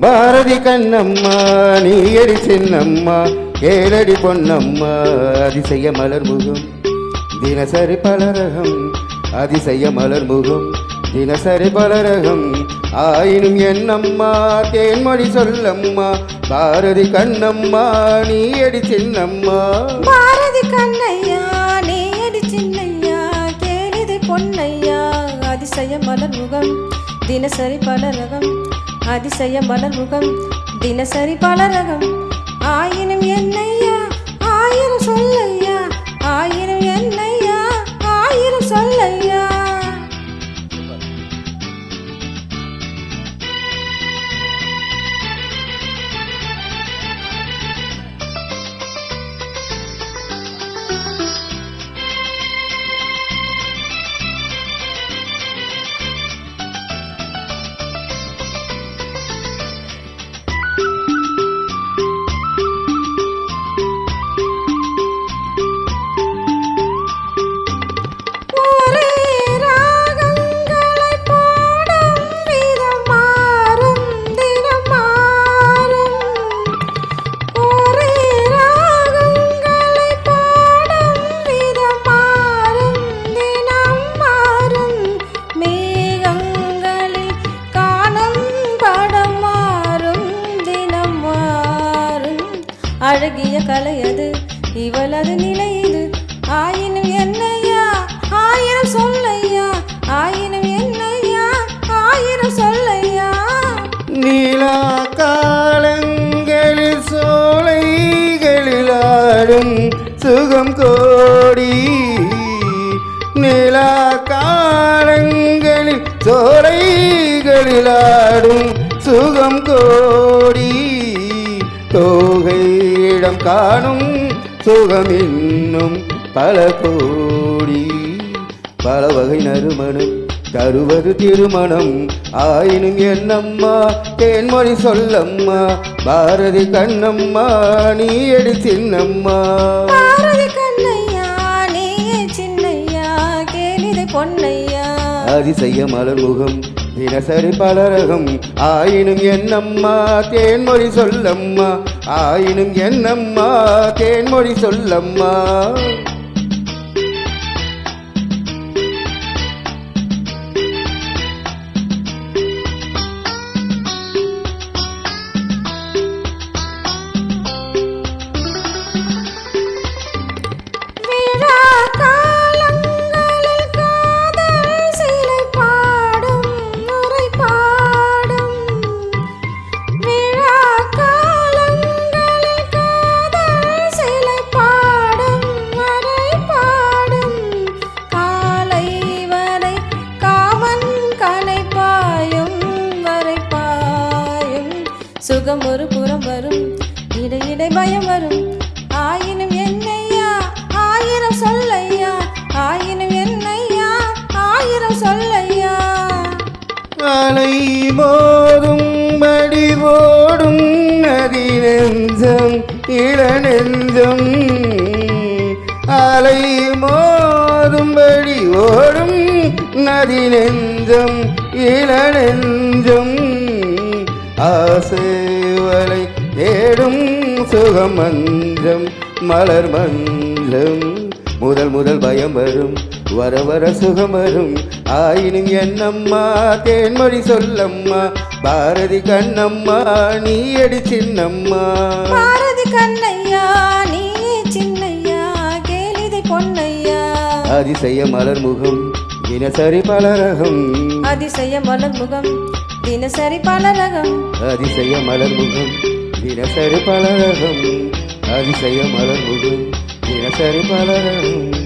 பாரதி கண்ணம்மா நீயடி சின்னம்மா கேளடி பொன்னம்மா அதிசய மலர் முகம் தினசரி பலரகம் அதிசய மலர் முகம் தினசரி பலரகம் ஆயினும் என்னம்மா தேன்மொழி சொல்லம்மா பாரதி கண்ணம்மா நீயடி சின்னம்மா பாரதி கண்ணையா நீயடி சின்னையா கேளிதை பொன்னையா அதிசய மலர் முகம் தினசரி பலரகம் அதிசய மலர் முகம் தினசரி பலரகம் ஆயினும் என்னையா ஆயிரம் சொல்லையா ஆயிரம் என்னையா ஆயிரம் சொல்லையா அழகிய கலையது இவளது நிலையது ஆயினும் என்னையா ஆயிரம் சொல்லையா ஆயினும் என்னையா ஆயிரம் சொல்லையா நீலா காலங்களில் சோலைகளில் ஆடும் சுகம் கோடி நீலா காலங்களில் சோலைகளில் ஆடும் சுகம் கோடி தோகையிடம் காணும் சுகம் இன்னும் பல கோடி பல வகை நறுமணம் தருவது திருமணம் ஆயினும் என்னம்மா தேன்மொழி சொல்லம்மா பாரதி கண்ணம்மா நீயடி சின்னம்மா பாரதி கண்ணையா நீயே சின்னையா கேளிதை பொன்னையா அதிசய மலர் முகம் தினசரி பலரகம் ஆயினும் என்னம்மா தேன்மொழி சொல்லம்மா ஆயினும் என்னம்மா தேன்மொழி சொல்லம்மா சுகம் ஒரு புறம் வரும் இடையிடை பயம் வரும் ஆயினும் என்னையா ஆயிரம் சொல்லையா ஆயினும் என்னையா ஆயிரம் சொல்லையா அலை மோதும் மடி ஓடும் நதி நெஞ்சம் இள நெஞ்சம் அலை மோதும் படி ஓடும் நதி நெஞ்சம் இள நெஞ்சம் ஆசைவலை தேடும் சுகம் மஞ்சம் மலர் மஞ்சம் முதல் முதல் பயம் வரும் வர வர சுகம் வரும் ஆயினும் என்னம்மா தேன்மொழி சொல்லம்மா பாரதி கண்ணம்மா நீயடி சின்னம்மா பாரதி கண்ணையா நீயே சின்னையா கேளிதை பொன்னையா அதிசய மலர் முகம் தினசரி பலரகம் அதிசய மலர் முகம் தினசரி பலரகம் அதிசய மலர் முகம் தினசரி பலரகம் அதிசய மலர் முகம் தினசரி பலரகம்